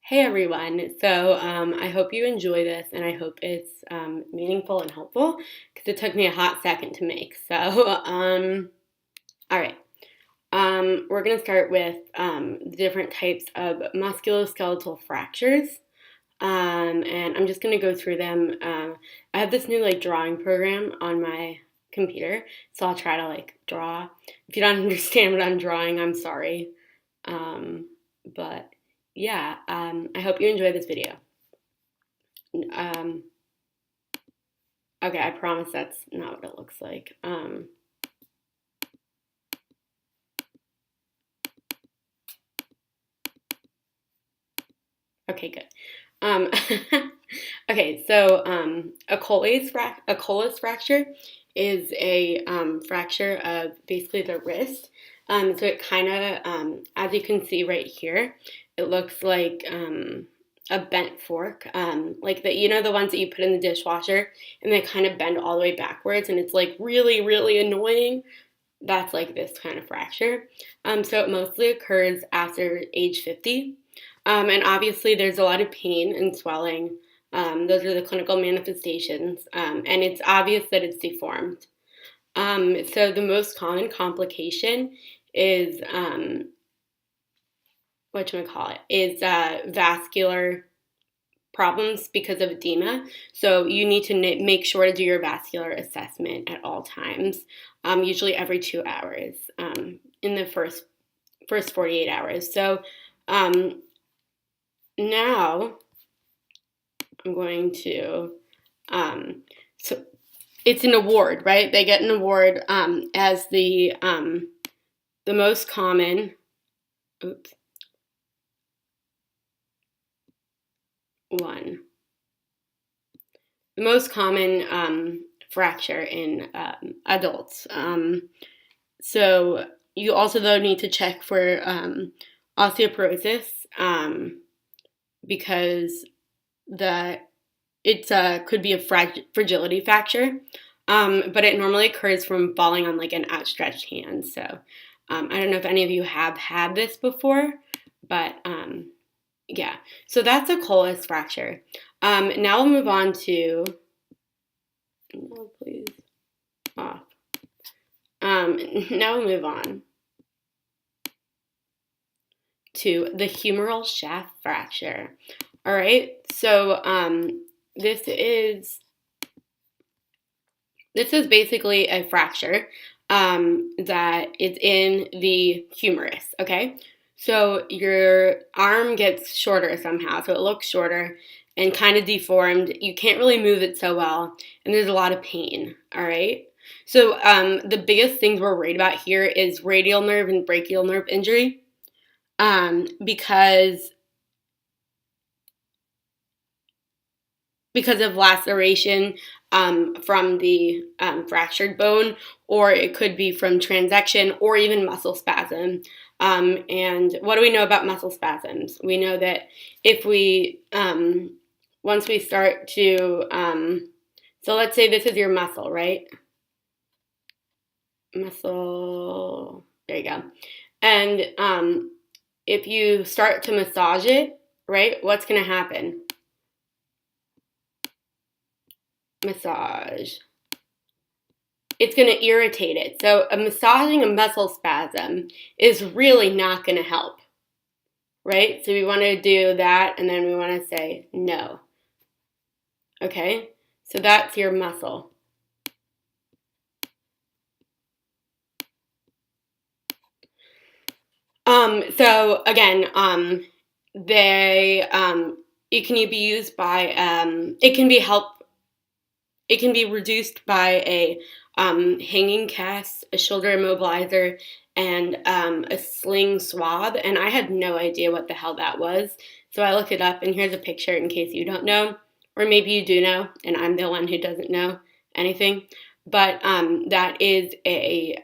Hey everyone. I hope you enjoy this and I hope it's meaningful and helpful because it took me a hot second to make. All right. We're going to start with the different types of musculoskeletal fractures. And I'm just going to go through them. I have this new drawing program on my computer, so I'll try to draw. If you don't understand what I'm drawing, I'm sorry. But yeah, I hope you enjoy this video. Um, okay, I promise that's not what it looks like. Okay, good. Um, okay, so a Colles fracture is a fracture of basically the wrist. So it kind of, as you can see right here, it looks like a bent fork, like the ones that you put in the dishwasher, and they kind of bend all the way backwards, and it's like really, really annoying. That's like this kind of fracture. So it mostly occurs after age 50. And obviously, there's a lot of pain and swelling. Those are the clinical manifestations. And it's obvious that it's deformed. So the most common complication is, vascular problems because of edema. So you need to make sure to do your vascular assessment at all times, usually every 2 hours in the first 48 hours. So now I'm going to, so it's an award, right? They get an award as the most common, one. The most common fracture in adults. So you also though need to check for osteoporosis because it could be a fragility fracture, but it normally occurs from falling on an outstretched hand. So I don't know if any of you have had this before, but yeah. So that's a Colles fracture. Now we'll move on to, no, please, off. Now we'll move on to the humeral shaft fracture. All right, so this is basically a fracture that is in the humerus. Okay, so your arm gets shorter somehow, so it looks shorter and kind of deformed. You can't really move it so well, and there's a lot of pain. All right. So the biggest things we're worried about here is radial nerve and brachial nerve injury, because of laceration from the fractured bone, or it could be from transection or even muscle spasm. And what do we know about muscle spasms? We know that if we, once we start to, so let's say this is your muscle, right? Muscle, there you go. And if you start to massage it, right, what's going to happen? Massage. It's going to irritate it. So massaging a muscle spasm is really not going to help, right? So we want to do that, and then we want to say no. Okay? So that's your muscle. So again, it can be used by, it can be reduced by a hanging cast, a shoulder immobilizer, and a sling swab. And I had no idea what the hell that was. So I looked it up, and here's a picture in case you don't know, or maybe you do know, and I'm the one who doesn't know anything. But that is a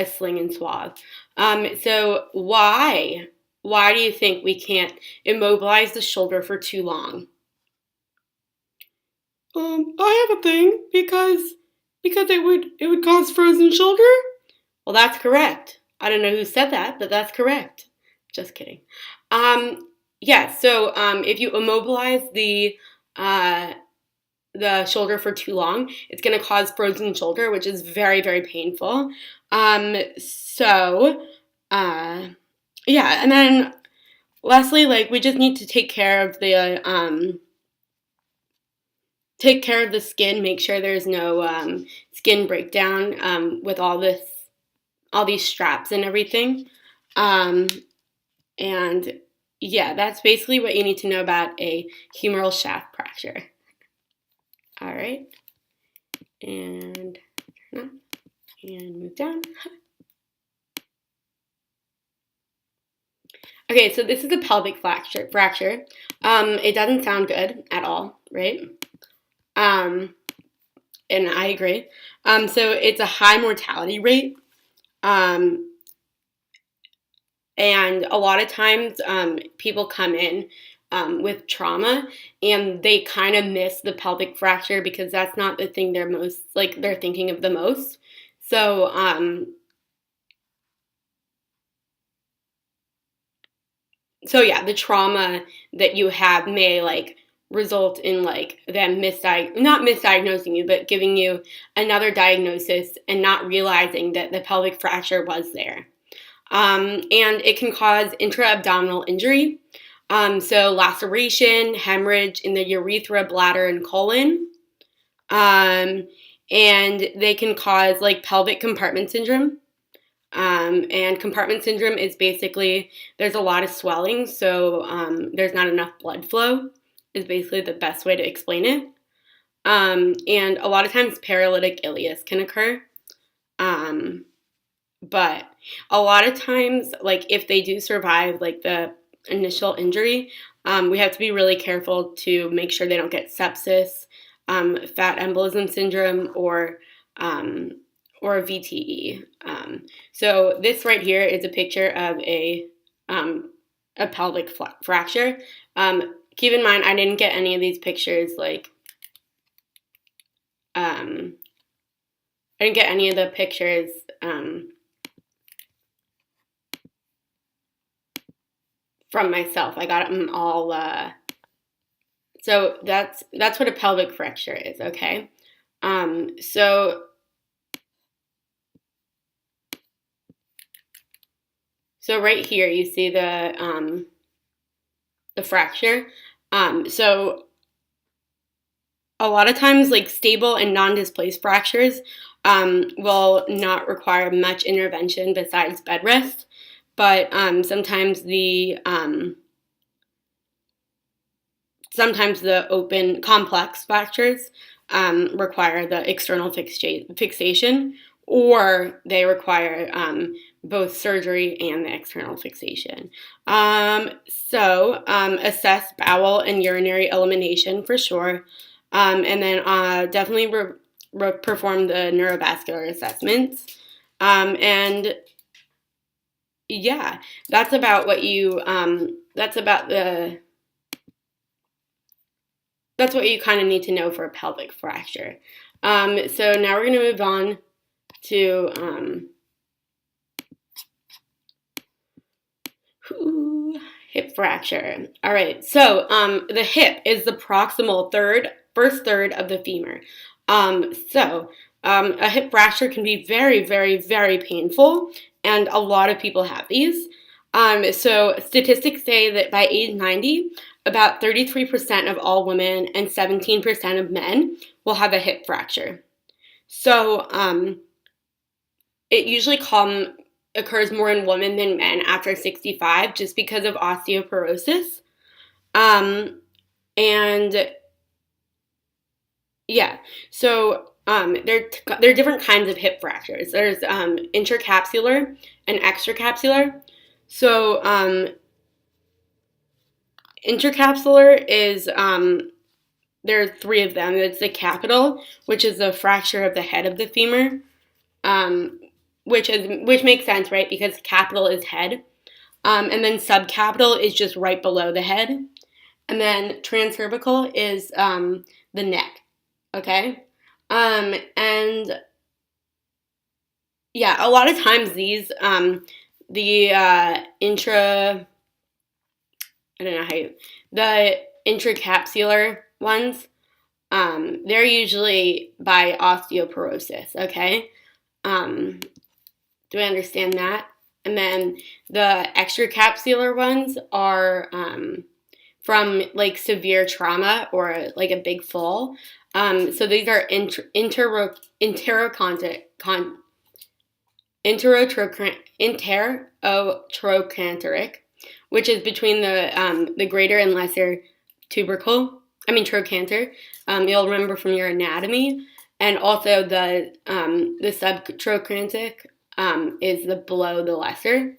sling and swab. So why do you think we can't immobilize the shoulder for too long? I have a thing because it would cause frozen shoulder. Well, that's correct. I don't know who said that, but that's correct. Just kidding. yeah, so if you immobilize the shoulder for too long, it's going to cause frozen shoulder, which is very, very painful. So, yeah, and then lastly, like we just need to take care of the skin. Make sure there's no skin breakdown with all these straps and everything. Um, and yeah, that's basically what you need to know about a humeral shaft fracture. All right, and move down. Okay, so this is a pelvic fracture. It doesn't sound good at all, right? And I agree. So it's a high mortality rate. And a lot of times people come in with trauma and they kind of miss the pelvic fracture because that's not the thing they're thinking of the most. So yeah, the trauma that you have may like result in like them not misdiagnosing you, but giving you another diagnosis and not realizing that the pelvic fracture was there. And it can cause intra-abdominal injury. So laceration, hemorrhage in the urethra, bladder, and colon. And they can cause like pelvic compartment syndrome. And compartment syndrome is basically there's a lot of swelling, so there's not enough blood flow, is basically the best way to explain it. And a lot of times paralytic ileus can occur. But a lot of times, like if they do survive like the initial injury, we have to be really careful to make sure they don't get sepsis, fat embolism syndrome, or VTE. So this right here is a picture of a pelvic fracture. Keep in mind, I didn't get any of these pictures I didn't get any of the pictures from myself. I got them all. So that's what a pelvic fracture is. Okay. So right here you see the fracture. So a lot of times, like stable and non-displaced fractures will not require much intervention besides bed rest, but sometimes the open complex fractures require the external fixation, or they require both surgery and the external fixation. Assess bowel and urinary elimination for sure, and then definitely perform the neurovascular assessments. And yeah, that's about what you. That's what you kind of need to know for a pelvic fracture. So now we're going to move on to hip fracture. All right, so the hip is the proximal first third of the femur. A hip fracture can be very, very, very painful, and a lot of people have these. So statistics say that by age 90, about 33% of all women and 17% of men will have a hip fracture. So it usually occurs more in women than men after 65 just because of osteoporosis. And yeah, so there are different kinds of hip fractures. There's intracapsular and extracapsular. So intracapsular is there are three of them. It's the capital, which is a fracture of the head of the femur, which makes sense, right? Because capital is head, and then subcapital is just right below the head, and then transcervical is the neck. Okay, and yeah, a lot of times these the intra. I don't know how the intracapsular ones, they're usually by osteoporosis, okay? Do I understand that? And then the extracapsular ones are from like severe trauma or like a big fall. So these are enterotrochanteric, which is between the greater and lesser trochanter. You'll remember from your anatomy, and also the subtrochanteric is the below the lesser.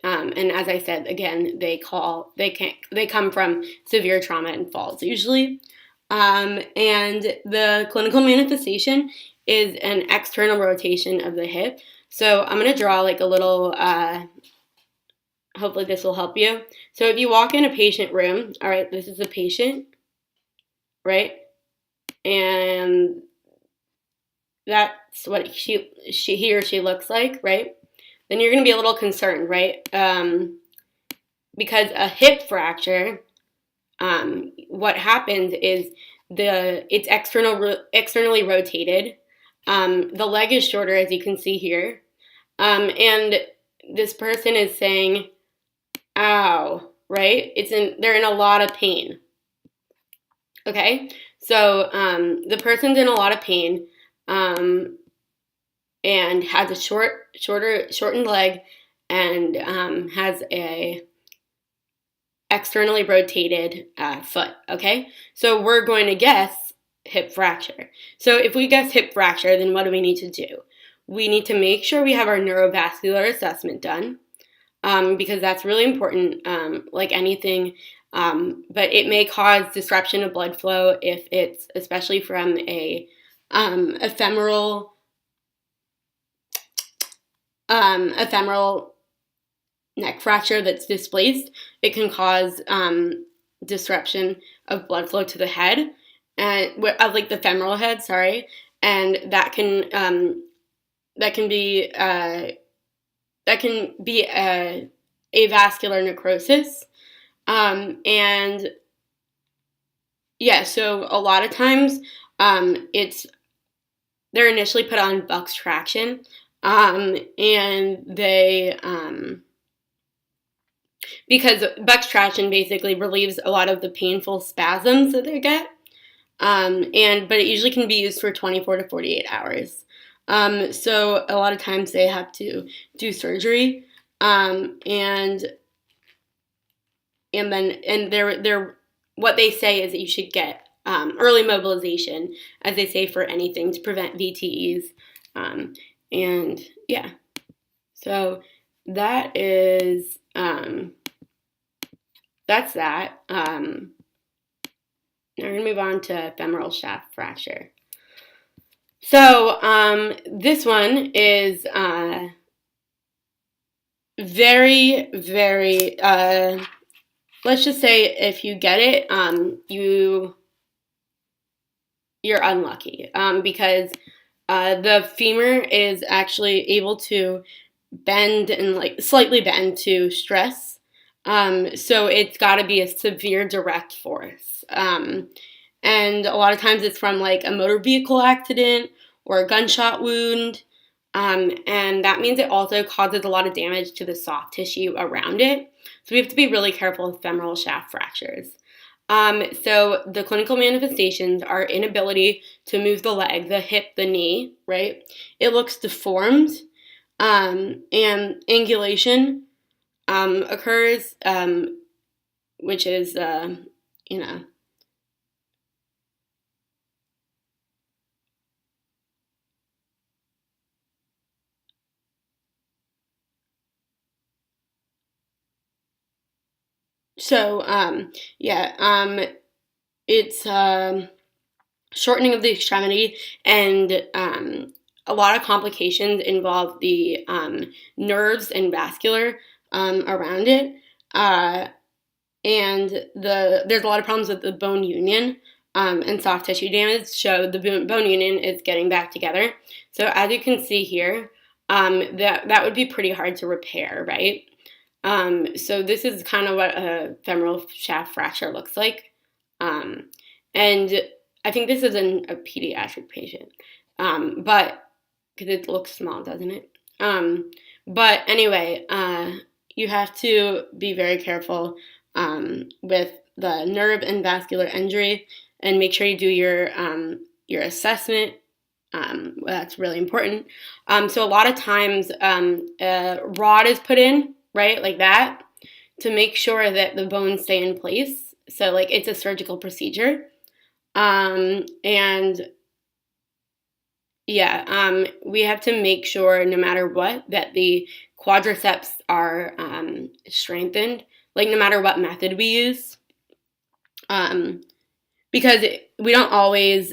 And as I said, again, they come from severe trauma and falls usually. And the clinical manifestation is an external rotation of the hip. So I'm going to draw like a little, hopefully this will help you. So if you walk in a patient room, all right, this is a patient, right? And that's what he or she looks like, right? Then you're going to be a little concerned, right? Because a hip fracture, what happens is it's externally rotated. The leg is shorter, as you can see here, and this person is saying, "Ow!" Right? They're in a lot of pain. Okay, so the person's in a lot of pain, and has a shortened leg, and has a externally rotated foot, okay? So we're going to guess hip fracture. So if we guess hip fracture, then what do we need to do? We need to make sure we have our neurovascular assessment done, because that's really important, like anything, but it may cause disruption of blood flow if it's especially from a femoral neck fracture that's displaced. It can cause disruption of blood flow to the head, and of like the femoral head, sorry, and that can be avascular necrosis, and yeah. So a lot of times, they're initially put on Buck's traction, and they because Buck's traction basically relieves a lot of the painful spasms that they get, but it usually can be used for 24 to 48 hours. So a lot of times they have to do surgery, and they're what they say is that you should get early mobilization, as they say for anything to prevent VTEs, and yeah. So that is that's that. Now we're gonna move on to femoral shaft fracture. So this one is very, very. Let's just say if you get it, you're unlucky, because the femur is actually able to bend and like slightly bend to stress. So it's got to be a severe direct force. And a lot of times it's from like a motor vehicle accident or a gunshot wound. And that means it also causes a lot of damage to the soft tissue around it. So we have to be really careful with femoral shaft fractures. So the clinical manifestations are inability to move the leg, the hip, the knee, right? It looks deformed, and angulation occurs, which is, So, it's shortening of the extremity, and a lot of complications involve the nerves and vascular around it, and there's a lot of problems with the bone union, and soft tissue damage. So the bone union is getting back together. So as you can see here, that would be pretty hard to repair, right? So this is kind of what a femoral shaft fracture looks like. And I think this is a pediatric patient, but because it looks small, doesn't it? But anyway, you have to be very careful with the nerve and vascular injury, and make sure you do your assessment. That's really important. So a lot of times, a rod is put in, right, like that, to make sure that the bones stay in place. So like it's a surgical procedure. And yeah, we have to make sure no matter what that the quadriceps are strengthened, like no matter what method we use. Because we don't always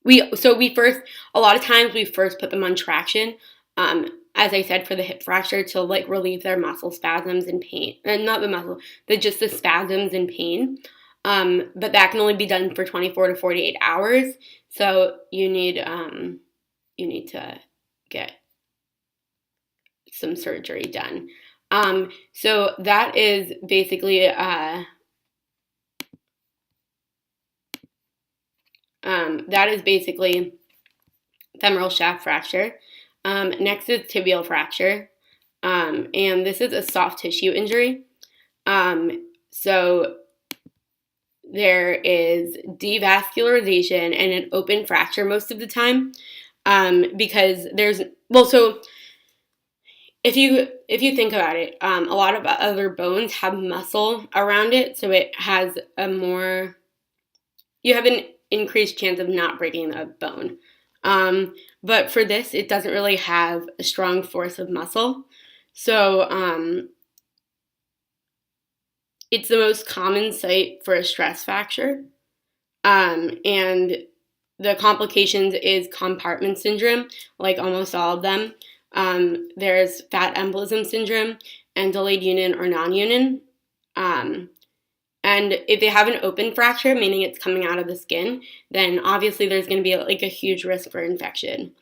we first, a lot of times we first put them on traction, as I said, for the hip fracture, to like relieve their muscle spasms and pain, and not the muscle, just the spasms and pain. But that can only be done for 24 to 48 hours. So you need to get some surgery done. So that is basically femoral shaft fracture. Next is tibial fracture, and this is a soft tissue injury. So there is devascularization and an open fracture most of the time, because so if you think about it, a lot of other bones have muscle around it, so it has you have an increased chance of not breaking the bone. But for this, it doesn't really have a strong force of muscle. So it's the most common site for a stress fracture. And the complications is compartment syndrome, like almost all of them. There's fat embolism syndrome and delayed union or non-union. And if they have an open fracture, meaning it's coming out of the skin, then obviously there's going to be like a huge risk for infection.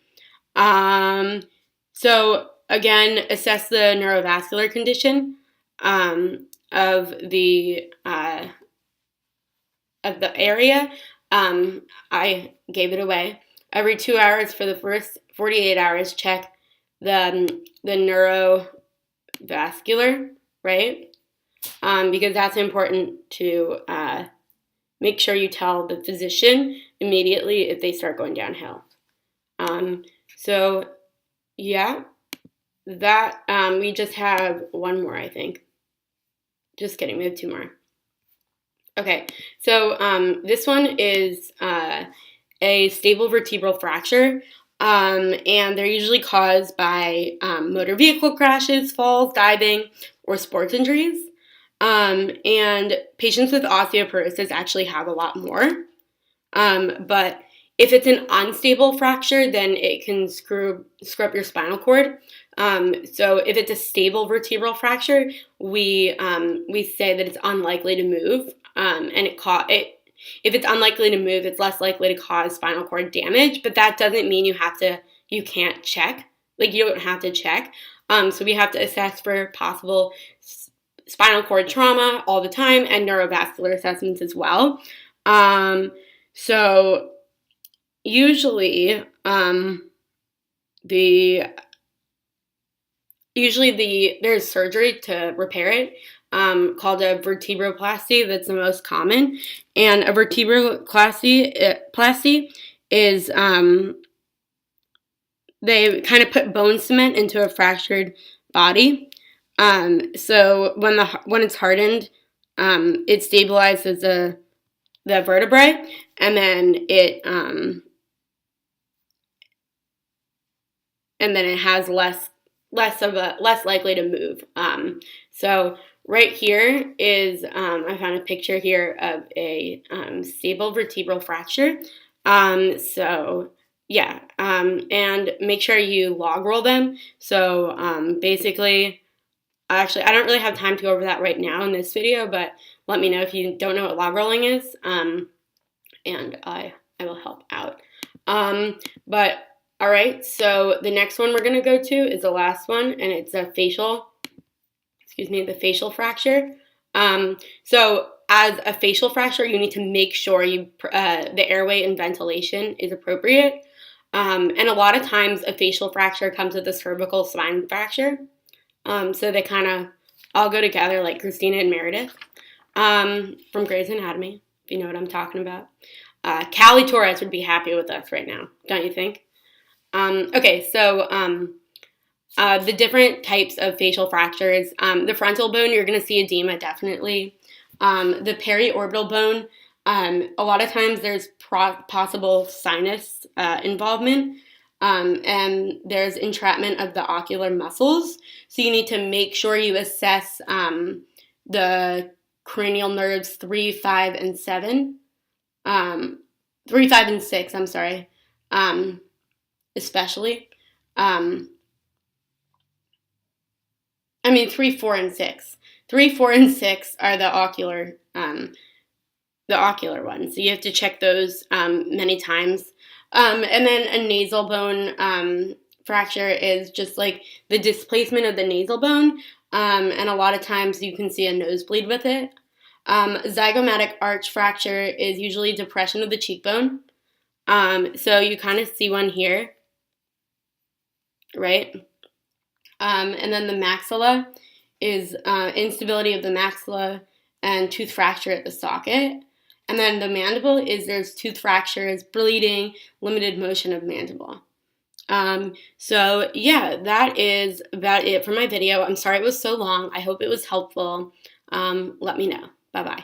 So again, assess the neurovascular condition of the area. I gave it away. Every 2 hours for the first 48 hours, check the neurovascular, right? Because that's important to make sure you tell the physician immediately if they start going downhill. So yeah, that we just have one more, I think. Just kidding, we have two more. Okay, so this one is a stable vertebral fracture, and they're usually caused by motor vehicle crashes, falls, diving, or sports injuries. And patients with osteoporosis actually have a lot more. But if it's an unstable fracture, then it can screw up your spinal cord. So if it's a stable vertebral fracture, we say that it's unlikely to move, and if it's unlikely to move, it's less likely to cause spinal cord damage. But that doesn't mean you can't check. Like, you don't have to check. So we have to assess for possible spinal cord trauma all the time, and neurovascular assessments as well. So usually there's surgery to repair it, called a vertebroplasty. That's the most common. And a vertebroplasty is they kind of put bone cement into a fractured body. So when it's hardened, it stabilizes the vertebrae, and then it has less likely to move. So right here is I found a picture here of a stable vertebral fracture. So yeah, and make sure you log roll them. So basically, actually, I don't really have time to go over that right now in this video, but let me know if you don't know what log rolling is, and I will help out. But All right, so the next one we're going to go to is the last one, and it's the facial fracture. So as a facial fracture, you need to make sure the airway and ventilation is appropriate. And a lot of times a facial fracture comes with a cervical spine fracture. So they kind of all go together like Christina and Meredith from Grey's Anatomy, if you know what I'm talking about. Callie Torres would be happy with us right now, don't you think? Okay, so the different types of facial fractures. The frontal bone, you're going to see edema, definitely. The periorbital bone, a lot of times there's possible sinus involvement, and there's entrapment of the ocular muscles. So you need to make sure you assess the cranial nerves 3, 5, and 7. 3, 5, and 6, I'm sorry, especially. 3, 4, and 6. 3, 4, and 6 are the ocular ones. So you have to check those many times. And then a nasal bone fracture is just like the displacement of the nasal bone. And a lot of times you can see a nosebleed with it. Zygomatic arch fracture is usually depression of the cheekbone. So you kind of see one here, right? And then the maxilla is instability of the maxilla and tooth fracture at the socket. And then the mandible is there's tooth fractures, bleeding, limited motion of mandible. So yeah, that is about it for my video. I'm sorry it was so long. I hope it was helpful. Let me know. Bye-bye.